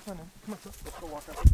on in. Come on, let's go walk up.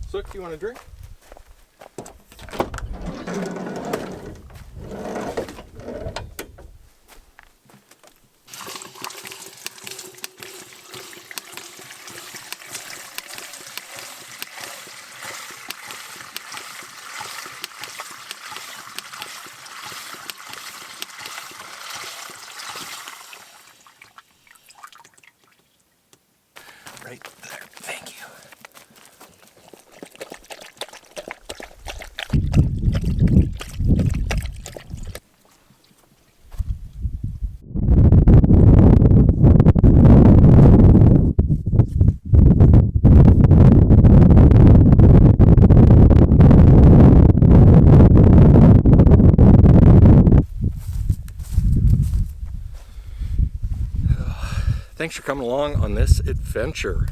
Sook, do you want a drink? Right there. Thank you. Thanks for coming along on this adventure.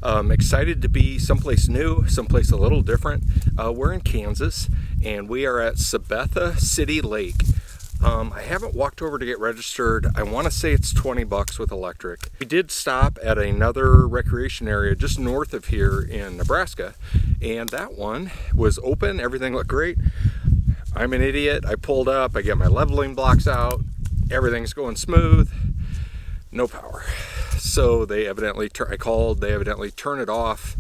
I'm excited to be someplace new, someplace a little different. We're in Kansas and we are at Sabetha City Lake. I haven't walked over to get registered. I want to say it's 20 bucks with electric. We did stop at another recreation area just north of here in Nebraska, and that one was open. Everything looked great. I'm an idiot. I pulled up, I get my leveling blocks out, everything's going smooth. No power. So they evidently, I called, they evidently turn it off.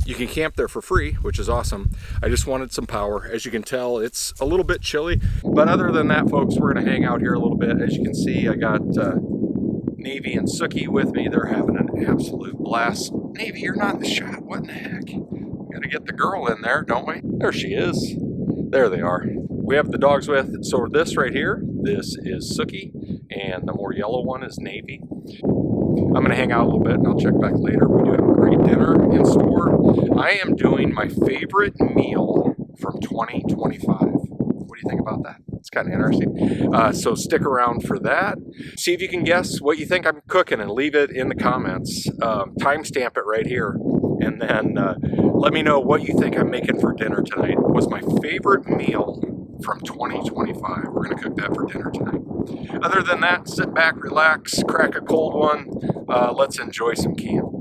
You can camp there for free, which is awesome. I just wanted some power. As you can tell, it's a little bit chilly, but other than that, folks, we're gonna hang out here a little bit. As you can see, I got Navy and Sookie with me. They're having an absolute blast. Navy, you're not in the shot. What in the heck? We gotta get the girl in there, don't we? There she is. There they are. We have the dogs with, so this right here, this is Sookie, and the more yellow one is Navy. I'm gonna hang out a little bit and I'll check back later. We do have a great dinner in store. I am doing my favorite meal from 2025. What do you think about that? It's kind of interesting. So stick around for that. See if you can guess what you think I'm cooking and leave it in the comments. Timestamp it right here. And then let me know what you think I'm making for dinner tonight. It was my favorite meal from 2025. We're going to cook that for dinner tonight. Other than that, sit back, relax, crack a cold one. Let's enjoy some camp.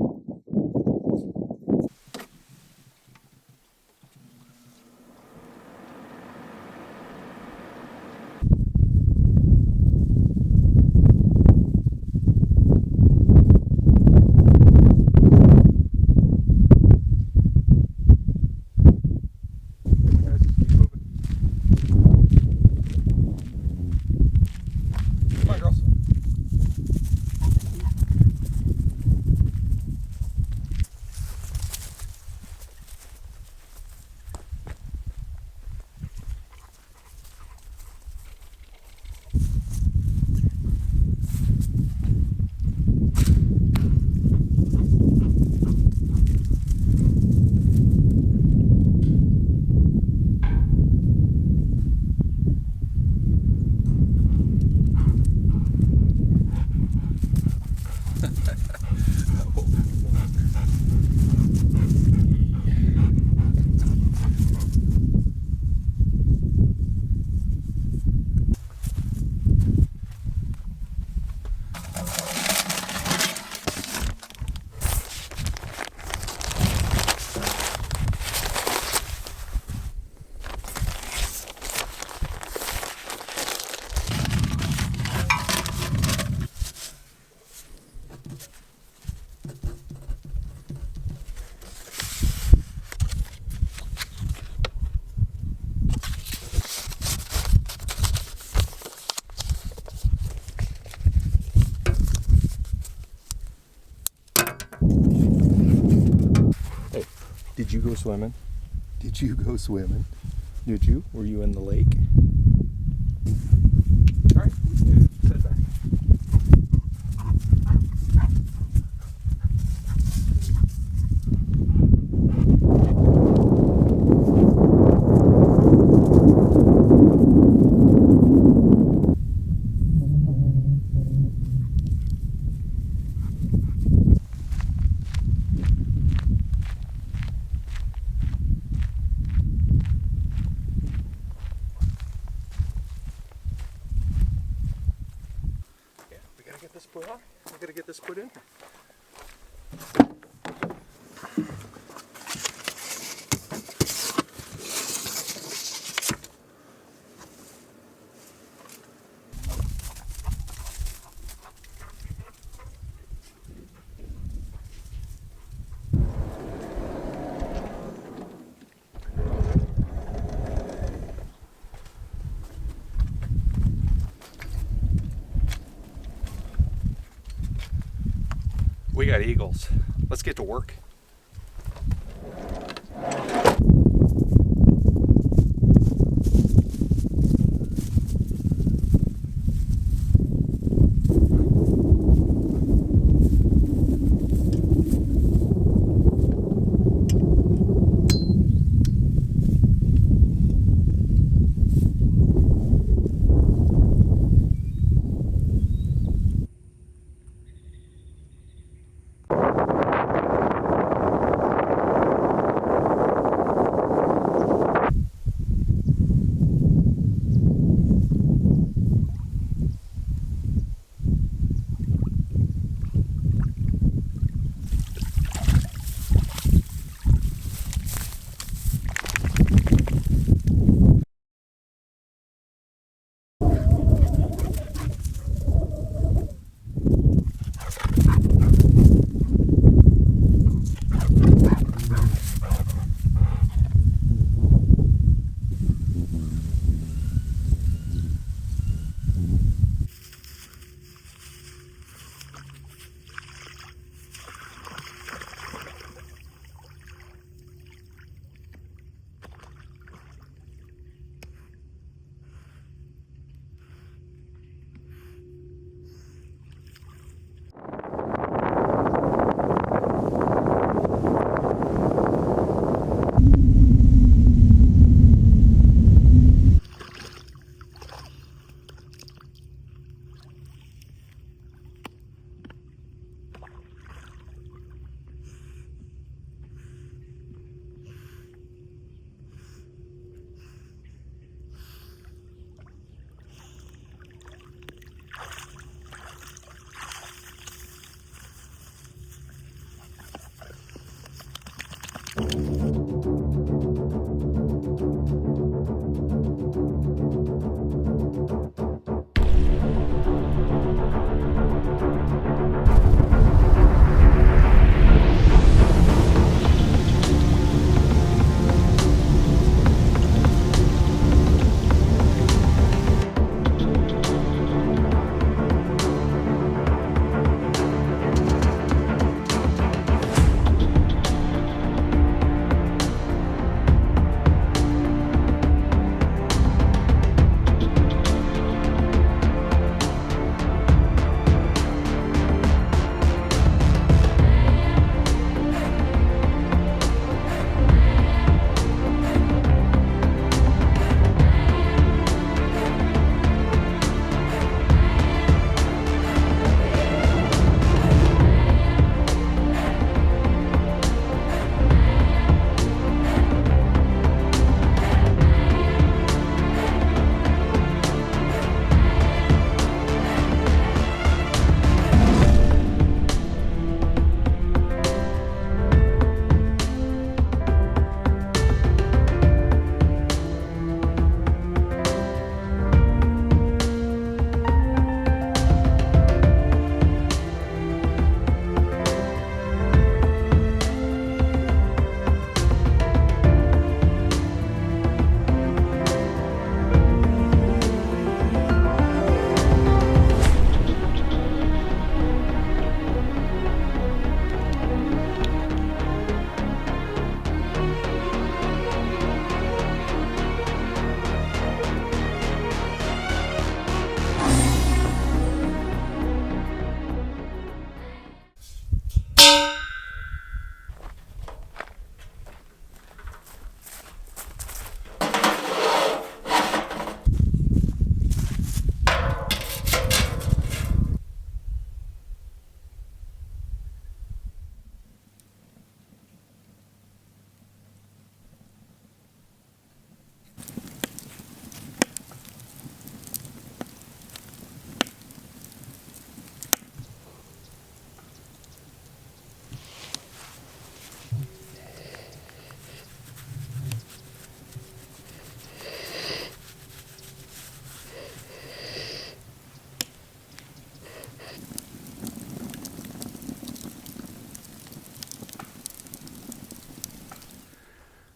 Hey, did you go swimming? Did you go swimming? Did you? Were you in the lake? All right, sit back. Get this put on. I gotta get this put in. We got eagles. Let's get to work.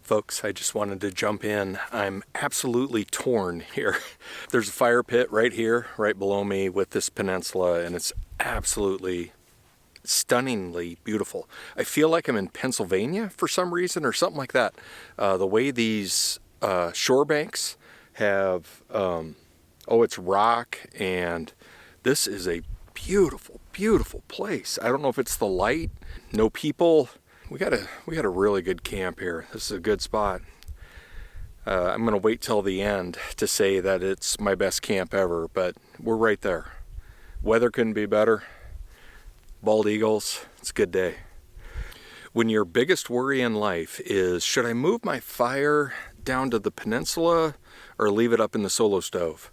Folks, I just wanted to jump in. I'm absolutely torn here. There's a fire pit right here, right below me with this peninsula, and it's absolutely stunningly beautiful. I feel like I'm in Pennsylvania for some reason or something like that. The way these shore banks have, it's rock, and this is a beautiful, beautiful place. I don't know if it's the light, no people. We got a really good camp here. This is a good spot. I'm gonna wait till the end to say that it's my best camp ever, but we're right there. Weather couldn't be better. Bald eagles, it's a good day. When your biggest worry in life is, should I move my fire down to the peninsula or leave it up in the solo stove?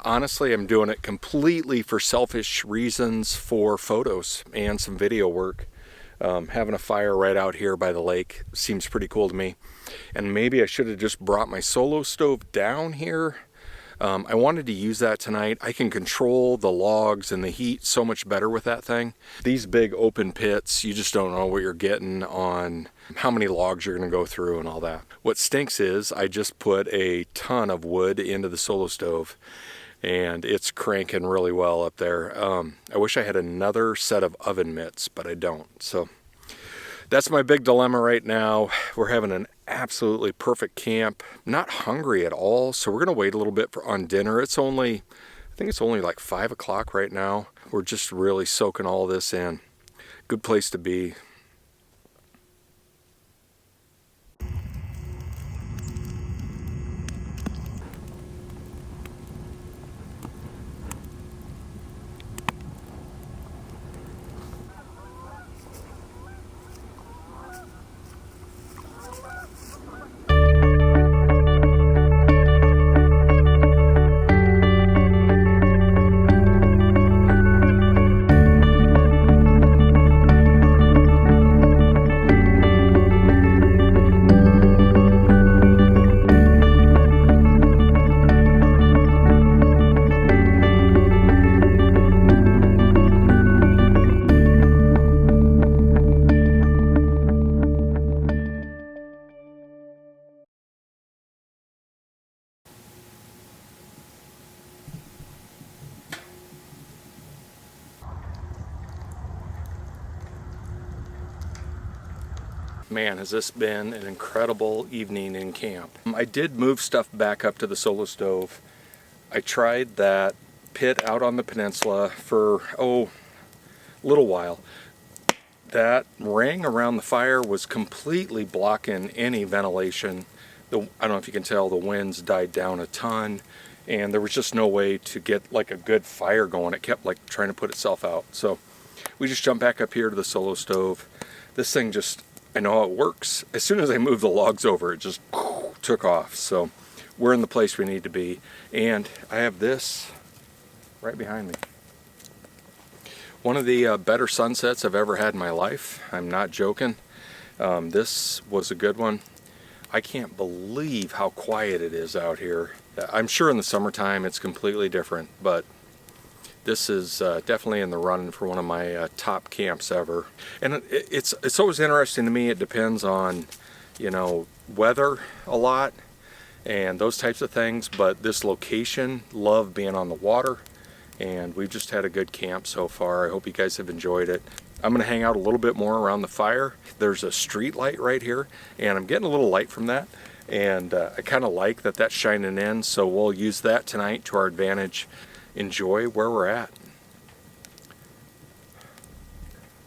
Honestly, I'm doing it completely for selfish reasons, for photos and some video work. Having a fire right out here by the lake seems pretty cool to me. And maybe I should have just brought my solo stove down here. I wanted to use that tonight. I can control the logs and the heat so much better with that thing. These big open pits, you just don't know what you're getting on how many logs you're going to go through and all that. What stinks is I just put a ton of wood into the solo stove, and it's cranking really well up there. I wish I had another set of oven mitts, but I don't. So that's my big dilemma right now. We're having an absolutely perfect camp. Not hungry at all, so we're gonna wait a little bit on dinner. I think it's only like 5 o'clock right now. We're just really soaking all this in. Good place to be. Man, has this been an incredible evening in camp. I did move stuff back up to the solo stove. I tried that pit out on the peninsula for, a little while. That ring around the fire was completely blocking any ventilation. I don't know if you can tell, the winds died down a ton, and there was just no way to get like a good fire going. It kept like trying to put itself out. So we just jumped back up here to the solo stove. This thing just, I know how it works. As soon as I moved the logs over, it just took off. So we're in the place we need to be. And I have this right behind me. One of the better sunsets I've ever had in my life. I'm not joking. This was a good one. I can't believe how quiet it is out here. I'm sure in the summertime it's completely different, but this is definitely in the running for one of my top camps ever. And it's always interesting to me. It depends on, weather a lot and those types of things, but this location, love being on the water, and we've just had a good camp so far. I hope you guys have enjoyed it. I'm gonna hang out a little bit more around the fire. There's a street light right here, and I'm getting a little light from that, and I kind of like that that's shining in, so we'll use that tonight to our advantage. Enjoy where we're at.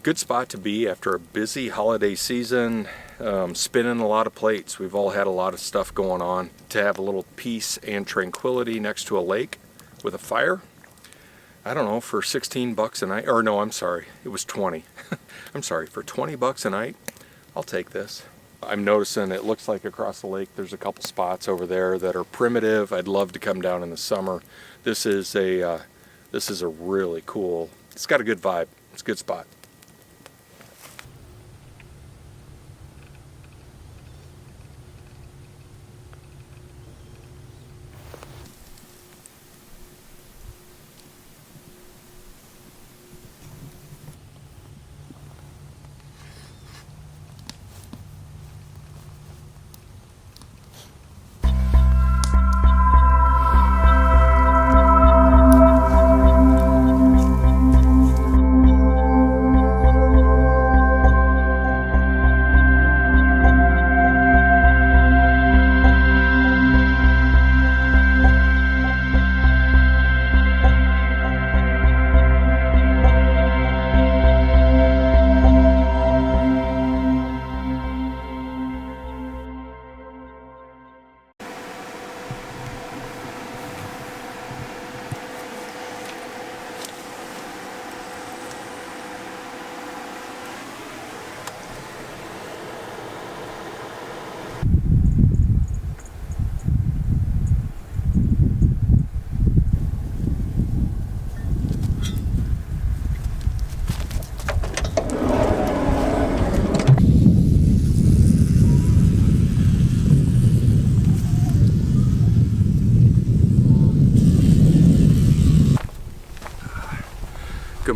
Good spot to be after a busy holiday season, spinning a lot of plates. We've all had a lot of stuff going on. To have a little peace and tranquility next to a lake with a fire, I don't know, for 16 bucks a night, or no, I'm sorry, it was 20. I'm sorry, for 20 bucks a night, I'll take this. I'm noticing it looks like across the lake there's a couple spots over there that are primitive. I'd love to come down in the summer. This is a really cool, it's got a good vibe. It's a good spot.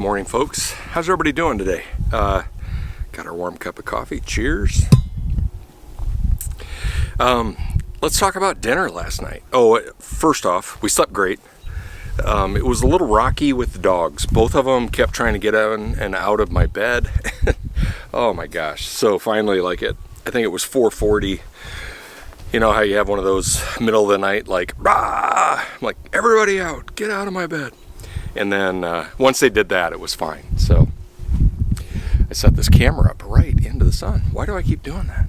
morning, folks. How's everybody doing today? Got our warm cup of coffee. Cheers. Let's talk about dinner last night. Oh, first off, we slept great. It was a little rocky with the dogs. Both of them kept trying to get in and out of my bed. Oh my gosh. So finally, I think it was 4:40. You know how you have one of those middle of the night, like, rah! I'm like, everybody out, get out of my bed. And then once they did that, it was fine. So I set this camera up right into the sun. Why do I keep doing that?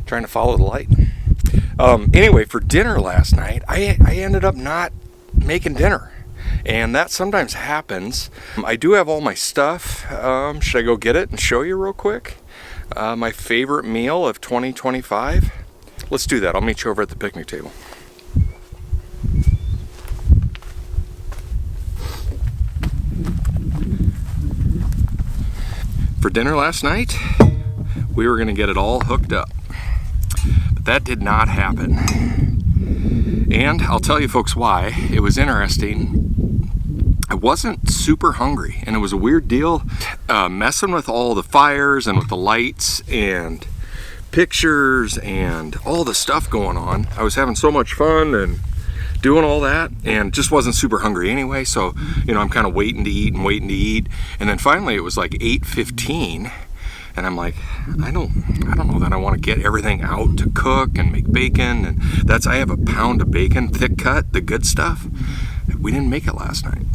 Trying to follow the light. Anyway, for dinner last night, I ended up not making dinner. And that sometimes happens. I do have all my stuff. Should I go get it and show you real quick? My favorite meal of 2025. Let's do that. I'll meet you over at the picnic table. For dinner last night, we were going to get it all hooked up. But that did not happen. And I'll tell you folks why. It was interesting. I wasn't super hungry, and it was a weird deal messing with all the fires and with the lights and pictures and all the stuff going on. I was having so much fun and doing all that and just wasn't super hungry anyway. So, I'm kind of waiting to eat. And then finally it was like 8:15 and I'm like, I don't know that I want to get everything out to cook and make bacon. And I have a pound of bacon, thick cut, the good stuff. We didn't make it last night.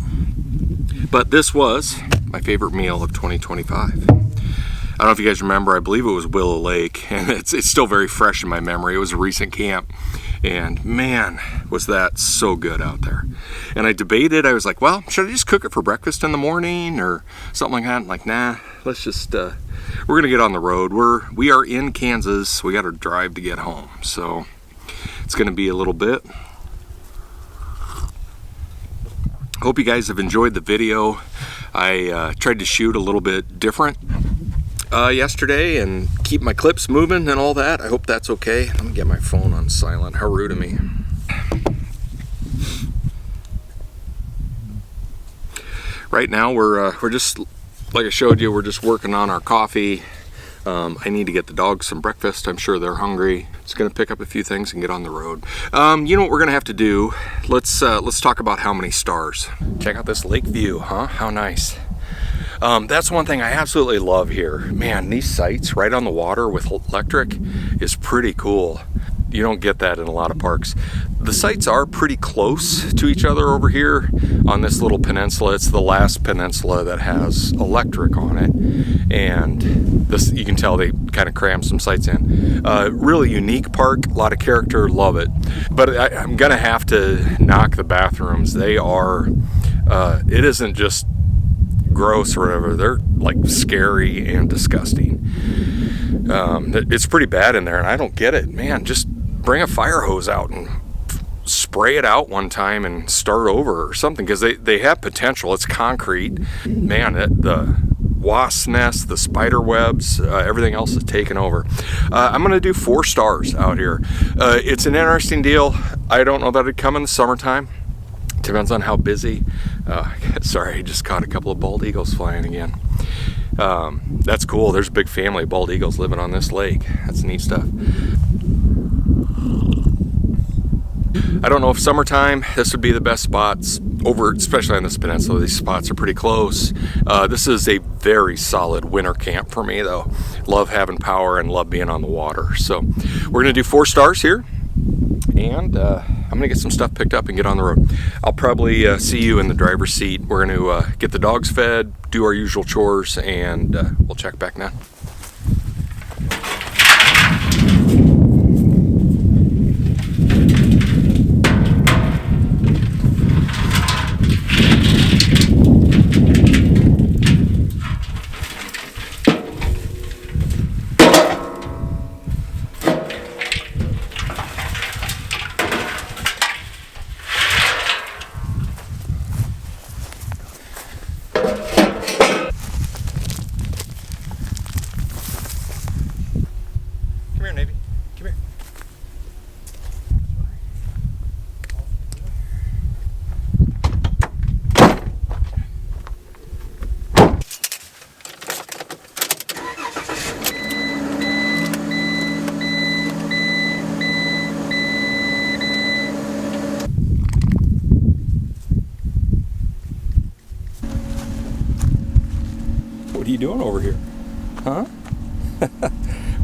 But this was my favorite meal of 2025. I don't know if you guys remember, I believe it was Willow Lake, and it's still very fresh in my memory. It was a recent camp, and man, was that so good out there. And I debated, I was like, well, should I just cook it for breakfast in the morning or something like that? I'm like, nah, let's just, we're gonna get on the road. We are in Kansas, we gotta drive to get home. So it's gonna be a little bit. Hope you guys have enjoyed the video. I tried to shoot a little bit different yesterday and keep my clips moving and all that. I hope that's okay. Let me get my phone on silent. How rude of me. Right now we're just, like I showed you, we're just working on our coffee. I need to get the dogs some breakfast. I'm sure they're hungry. Just gonna pick up a few things and get on the road. You know what we're gonna have to do? Let's talk about how many stars. Check out this lake view, huh? How nice. That's one thing I absolutely love here. Man, these sites right on the water with electric is pretty cool. You don't get that in a lot of parks. The sites are pretty close to each other over here on this little peninsula. It's the last peninsula that has electric on it. And this, you can tell they kind of crammed some sites in. Really unique park, a lot of character, love it. But I'm gonna have to knock the bathrooms. They are, it isn't just gross or whatever, they're like scary and disgusting. It's pretty bad in there, and I don't get it. Man, just bring a fire hose out and spray it out one time and start over or something, because they have potential. It's concrete. Man, the wasp nests, the spider webs, everything else is taken over. I'm gonna do 4 stars out here. It's an interesting deal. I don't know that it'd come in the summertime. Depends on how busy. Sorry, I just caught a couple of bald eagles flying again. That's cool. There's a big family of bald eagles living on this lake. That's neat stuff. I don't know if summertime, this would be the best spots over, especially on this peninsula. These spots are pretty close. This is a very solid winter camp for me though. Love having power and love being on the water. So we're gonna do 4 stars here. And I'm gonna get some stuff picked up and get on the road. I'll probably see you in the driver's seat. We're gonna get the dogs fed, do our usual chores, and we'll check back now. doing over here? Huh?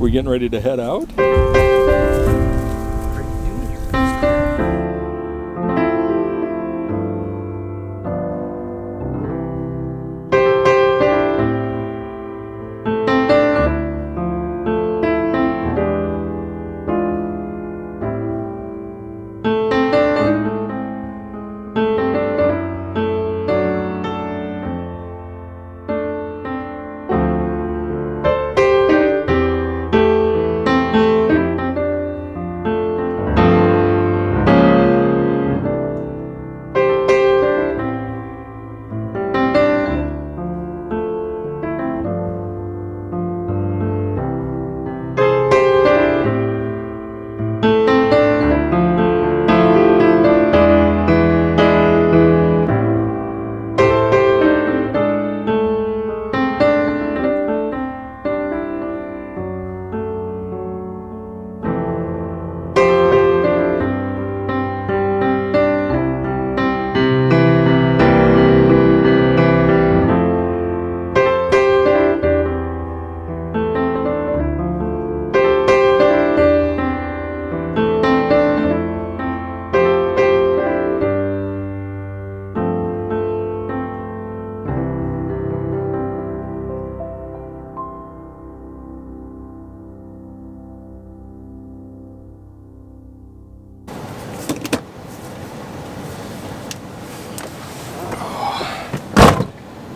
We getting ready to head out?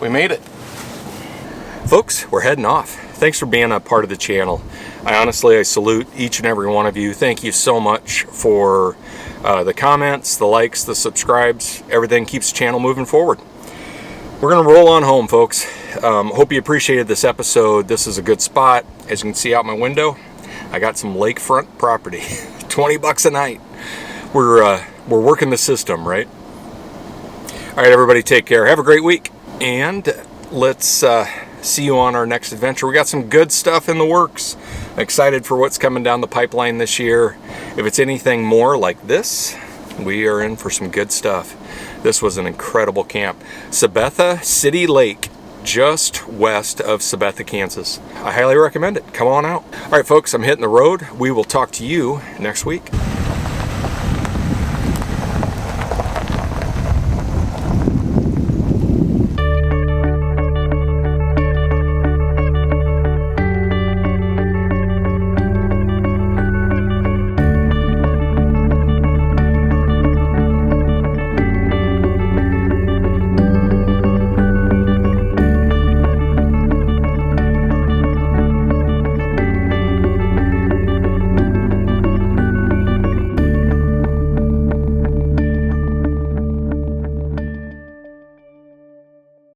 We made it. Folks, we're heading off. Thanks for being a part of the channel. I salute each and every one of you. Thank you so much for the comments, the likes, the subscribes. Everything keeps the channel moving forward. We're gonna roll on home, folks. Hope you appreciated this episode. This is a good spot. As you can see out my window, I got some lakefront property. 20 bucks a night. We're working the system, right? All right, everybody, take care. Have a great week. And let's see you on our next adventure. We got some good stuff in the works. Excited for what's coming down the pipeline this year. If it's anything more like this, we are in for some good stuff. This was an incredible camp. Sabetha City Lake, just west of Sabetha, Kansas. I highly recommend it. Come on out. All right, folks, I'm hitting the road. We will talk to you next week.